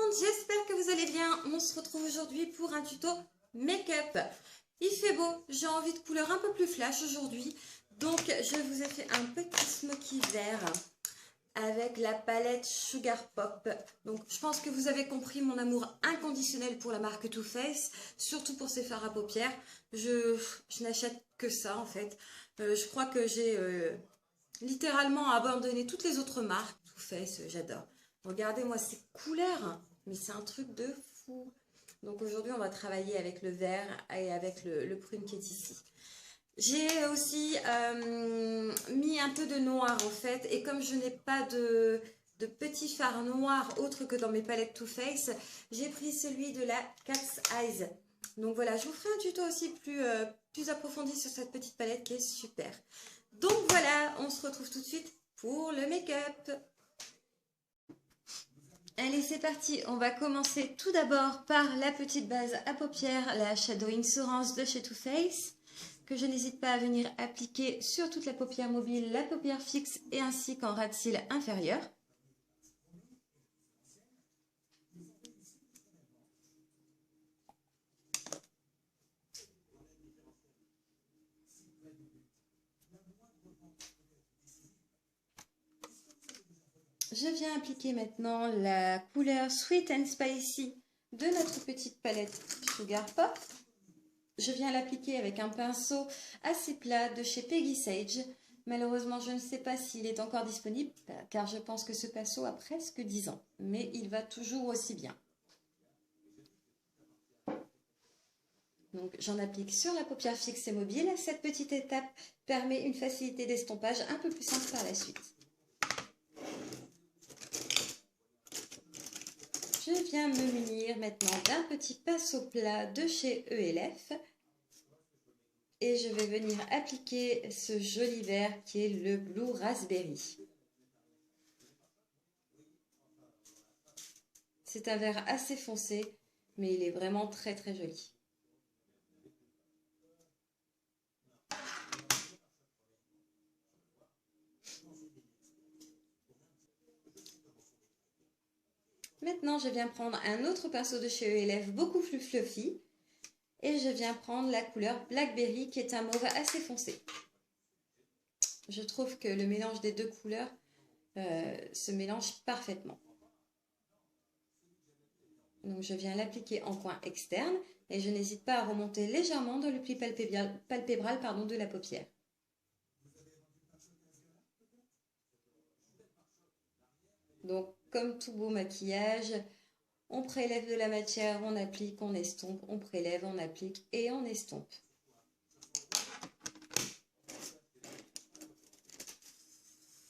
monde, j'espère que vous allez bien. On se retrouve aujourd'hui pour un tuto make-up. Il fait beau, j'ai envie de couleurs un peu plus flash aujourd'hui. Donc je vous ai fait un petit smoky vert avec la palette Sugar Pop. Donc je pense que vous avez compris mon amour inconditionnel pour la marque Too Faced, surtout pour ses fards à paupières. Je n'achète que ça en fait. Je crois que j'ai littéralement abandonné toutes les autres marques. Too Faced, j'adore. Regardez-moi ces couleurs, mais c'est un truc de fou. Donc aujourd'hui, on va travailler avec le vert et avec le prune qui est ici. J'ai aussi mis un peu de noir en fait, et comme je n'ai pas de petits fards noirs autres que dans mes palettes Too Faced, j'ai pris celui de la Cat's Eyes. Donc voilà, je vous ferai un tuto aussi plus approfondi sur cette petite palette qui est super. Donc voilà, on se retrouve tout de suite pour le make-up. Allez, c'est parti. On va commencer tout d'abord par la petite base à paupières, la Shadow Insurance de chez Too Faced, que je n'hésite pas à venir appliquer sur toute la paupière mobile, la paupière fixe et ainsi qu'en ras de cils inférieur. Je viens appliquer maintenant la couleur Sweet and Spicy de notre petite palette Sugar Pop. Je viens l'appliquer avec un pinceau assez plat de chez Peggy Sage. Malheureusement, je ne sais pas s'il est encore disponible, car je pense que ce pinceau a presque 10 ans. Mais il va toujours aussi bien. Donc, j'en applique sur la paupière fixe et mobile. Cette petite étape permet une facilité d'estompage un peu plus simple par la suite. Je viens me munir maintenant d'un petit pinceau plat de chez ELF. Et je vais venir appliquer ce joli vert qui est le Blue Raspberry. C'est un vert assez foncé, mais il est vraiment très très joli. Maintenant, je viens prendre un autre pinceau de chez ELF beaucoup plus fluffy. Et je viens prendre la couleur Blackberry qui est un mauve assez foncé. Je trouve que le mélange des deux couleurs se mélange parfaitement. Donc je viens l'appliquer en coin externe et je n'hésite pas à remonter légèrement dans le pli palpébral de la paupière. Donc comme tout beau maquillage, on prélève de la matière, on applique, on estompe, on prélève, on applique et on estompe.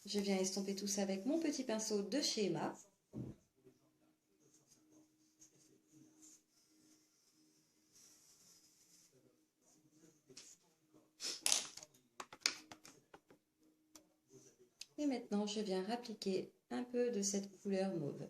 Je viens estomper tout ça avec mon petit pinceau de chez Emma. Et maintenant, je viens appliquer un peu de cette couleur mauve.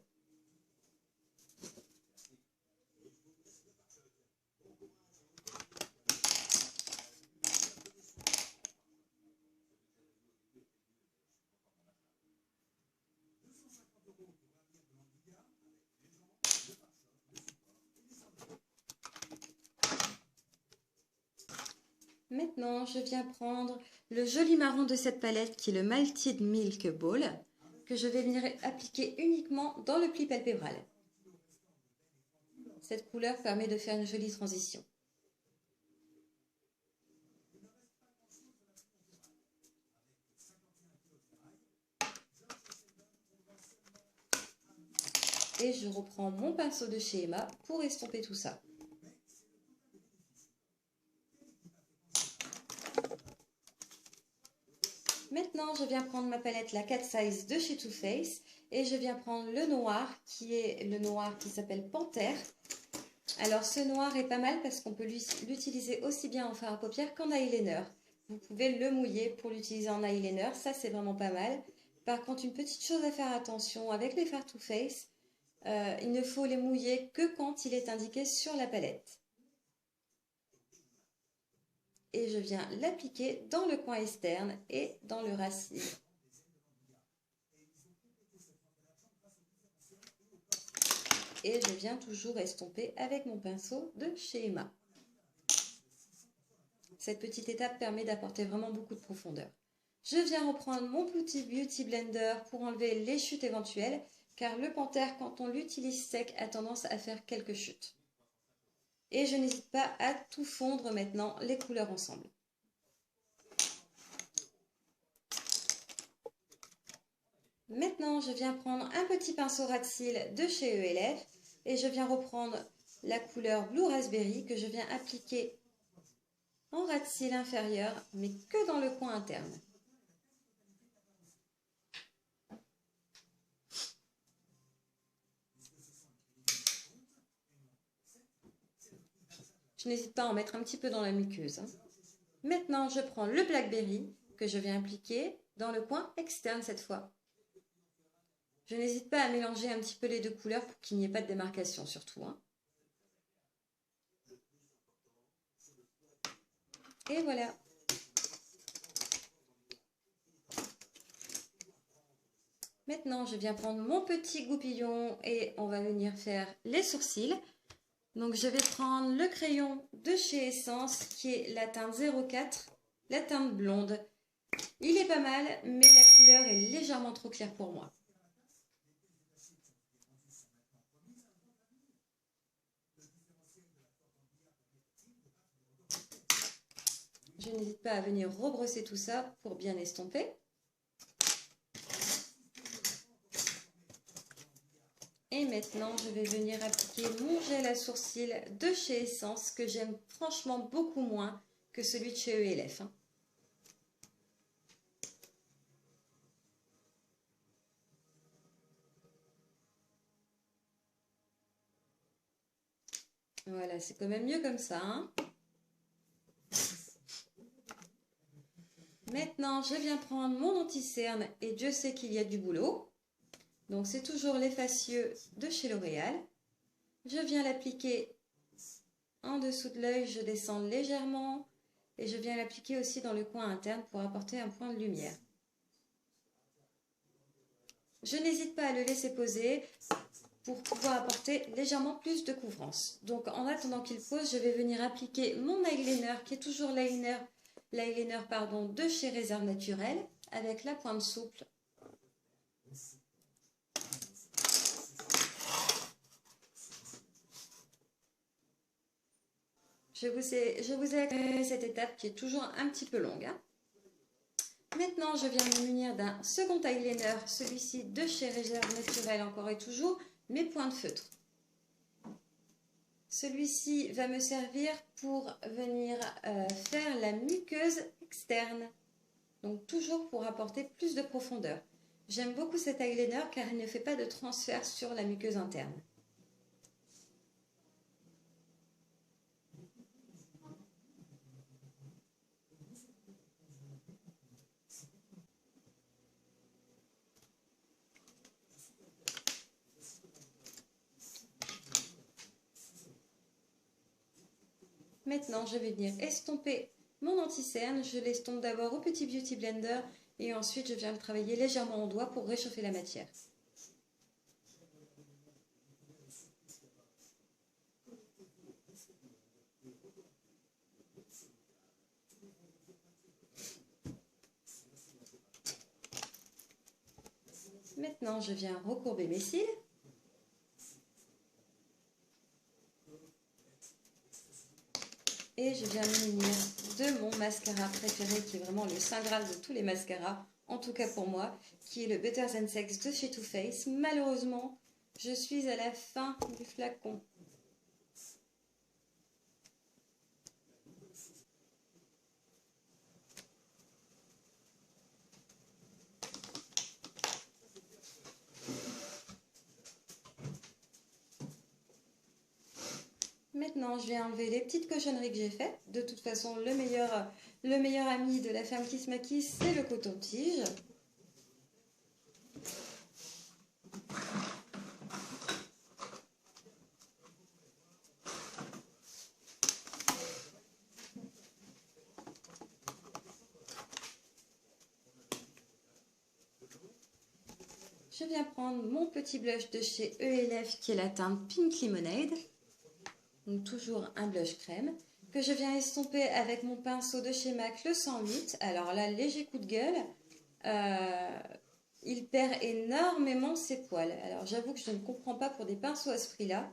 Maintenant, je viens prendre le joli marron de cette palette qui est le Malted Milk Ball, que je vais venir appliquer uniquement dans le pli palpébral. Cette couleur permet de faire une jolie transition. Et je reprends mon pinceau de chez Emma pour estomper tout ça. Maintenant, je viens prendre ma palette, la Cat's Eyes de chez Too Faced, et je viens prendre le noir, qui est le noir qui s'appelle Panthère. Alors, ce noir est pas mal parce qu'on peut l'utiliser aussi bien en fard à paupières qu'en eyeliner. Vous pouvez le mouiller pour l'utiliser en eyeliner, ça c'est vraiment pas mal. Par contre, une petite chose à faire attention avec les fards Too Faced, il ne faut les mouiller que quand il est indiqué sur la palette. Et je viens l'appliquer dans le coin externe et dans le racine. et je viens toujours estomper avec mon pinceau de chez Emma. Cette petite étape permet d'apporter vraiment beaucoup de profondeur. Je viens reprendre mon petit Beauty Blender pour enlever les chutes éventuelles, car le panthère, quand on l'utilise sec, a tendance à faire quelques chutes. Et je n'hésite pas à tout fondre maintenant les couleurs ensemble. Maintenant, je viens prendre un petit pinceau ras de cils de chez ELF et je viens reprendre la couleur Blue Raspberry que je viens appliquer en ras de cils inférieur, mais que dans le coin interne. Je n'hésite pas à en mettre un petit peu dans la muqueuse. Maintenant, je prends le Blackberry que je viens appliquer dans le coin externe cette fois. Je n'hésite pas à mélanger un petit peu les deux couleurs pour qu'il n'y ait pas de démarcation surtout. Et voilà. Maintenant, je viens prendre mon petit goupillon et on va venir faire les sourcils. Donc, je vais prendre le crayon de chez Essence qui est la teinte 04, la teinte blonde. Il est pas mal, mais la couleur est légèrement trop claire pour moi. Je n'hésite pas à venir rebrosser tout ça pour bien estomper. Et maintenant, je vais venir appliquer mon gel à sourcils de chez Essence que j'aime franchement beaucoup moins que celui de chez ELF. Voilà, c'est quand même mieux comme ça. Maintenant, je viens prendre mon anti-cerne et Dieu sait qu'il y a du boulot. Donc, c'est toujours l'effacieux de chez L'Oréal. Je viens l'appliquer en dessous de l'œil, je descends légèrement et je viens l'appliquer aussi dans le coin interne pour apporter un point de lumière. Je n'hésite pas à le laisser poser pour pouvoir apporter légèrement plus de couvrance. Donc, en attendant qu'il pose, je vais venir appliquer mon eyeliner qui est toujours l'eyeliner de chez Réserve Naturelle avec la pointe souple. Je vous ai accéléré cette étape qui est toujours un petit peu longue. Maintenant, je viens me munir d'un second eyeliner, celui-ci de chez Réserve Naturelle encore et toujours, mes points de feutre. Celui-ci va me servir pour venir faire la muqueuse externe. Donc toujours pour apporter plus de profondeur. J'aime beaucoup cet eyeliner car il ne fait pas de transfert sur la muqueuse interne. Maintenant, je vais venir estomper mon anti-cerne. Je l'estompe d'abord au petit Beauty Blender et ensuite je viens le travailler légèrement au doigt pour réchauffer la matière. Maintenant, je viens recourber mes cils. Et je viens me munir de mon mascara préféré, qui est vraiment le saint graal de tous les mascaras, en tout cas pour moi, qui est le Better Than Sex de chez Too Faced. Malheureusement, je suis à la fin du flacon. Maintenant, je vais enlever les petites cochonneries que j'ai faites. De toute façon, le meilleur ami de la femme qui se maquille, c'est le coton-tige. je viens prendre mon petit blush de chez ELF qui est la teinte Pink Lemonade. Donc toujours un blush crème que je viens estomper avec mon pinceau de chez MAC le 108. Alors là, léger coup de gueule. Il perd énormément ses poils. Alors j'avoue que je ne comprends pas pour des pinceaux à ce prix-là.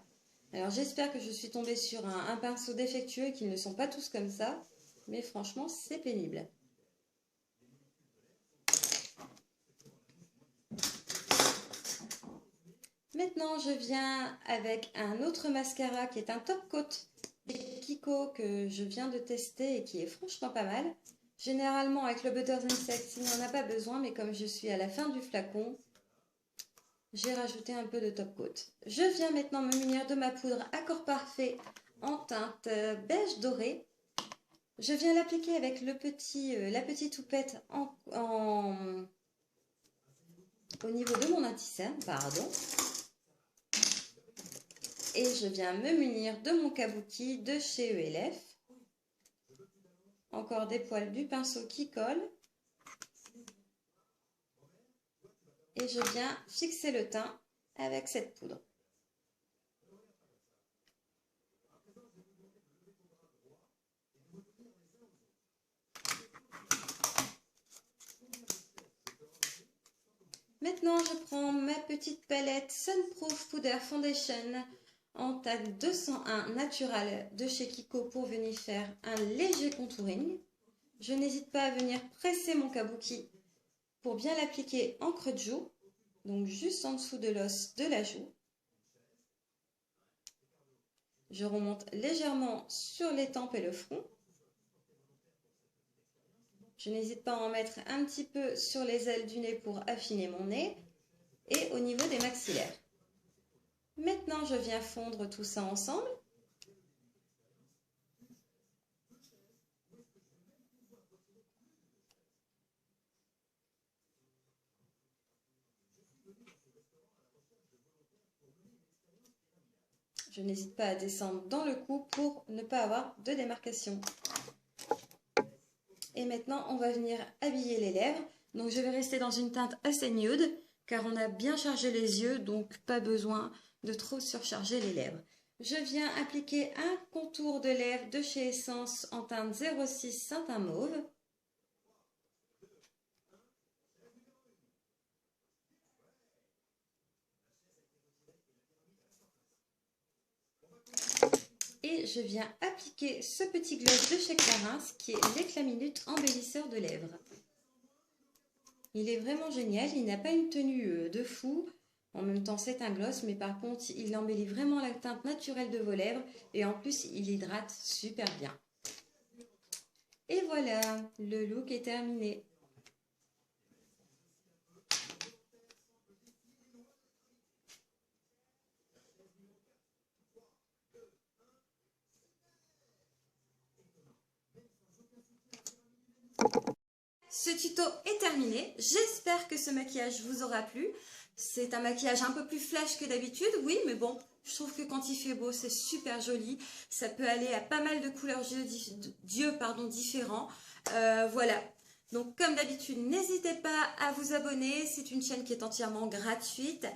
Alors j'espère que je suis tombée sur un pinceau défectueux et qu'ils ne sont pas tous comme ça. Mais franchement, c'est pénible. Maintenant, je viens avec un autre mascara qui est un top coat de Kiko que je viens de tester et qui est franchement pas mal. Généralement, avec le Butter Insect, il n'y en a pas besoin, mais comme je suis à la fin du flacon, j'ai rajouté un peu de top coat. Je viens maintenant me munir de ma poudre Accord Parfait en teinte beige doré. Je viens l'appliquer avec la petite houppette au niveau de mon anti-cerne, pardon. Et je viens me munir de mon kabuki de chez ELF. Encore des poils du pinceau qui collent. Et je viens fixer le teint avec cette poudre. Maintenant, je prends ma petite palette Sunproof Powder Foundation en teinte 201 Natural de chez Kiko pour venir faire un léger contouring. Je n'hésite pas à venir presser mon kabuki pour bien l'appliquer en creux de joue, donc juste en dessous de l'os de la joue. Je remonte légèrement sur les tempes et le front. Je n'hésite pas à en mettre un petit peu sur les ailes du nez pour affiner mon nez et au niveau des maxillaires. Maintenant, je viens fondre tout ça ensemble. Je n'hésite pas à descendre dans le cou pour ne pas avoir de démarcation. Et maintenant, on va venir habiller les lèvres. Donc, je vais rester dans une teinte assez nude, car on a bien chargé les yeux, donc pas besoin de trop surcharger les lèvres. Je viens appliquer un contour de lèvres de chez Essence en teinte 06 Satin Mauve. Et je viens appliquer ce petit gloss de chez Clarins qui est l'Éclat Minute embellisseur de lèvres. Il est vraiment génial, il n'a pas une tenue de fou. En même temps, c'est un gloss, mais par contre, il embellit vraiment la teinte naturelle de vos lèvres et en plus, il hydrate super bien. Et voilà, le look est terminé. Ce tuto est terminé. J'espère que ce maquillage vous aura plu. C'est un maquillage un peu plus flash que d'habitude, oui, mais bon, je trouve que quand il fait beau, c'est super joli. Ça peut aller à pas mal de couleurs d'yeux différents. Voilà. Donc, comme d'habitude, n'hésitez pas à vous abonner. C'est une chaîne qui est entièrement gratuite.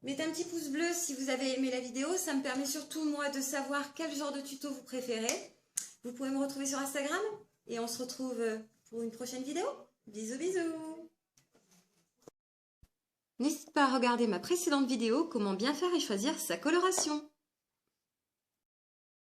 Mettez un petit pouce bleu si vous avez aimé la vidéo. Ça me permet surtout, moi, de savoir quel genre de tuto vous préférez. Vous pouvez me retrouver sur Instagram et on se retrouve pour une prochaine vidéo. Bisous, bisous! N'hésite pas à regarder ma précédente vidéo, comment bien faire et choisir sa coloration.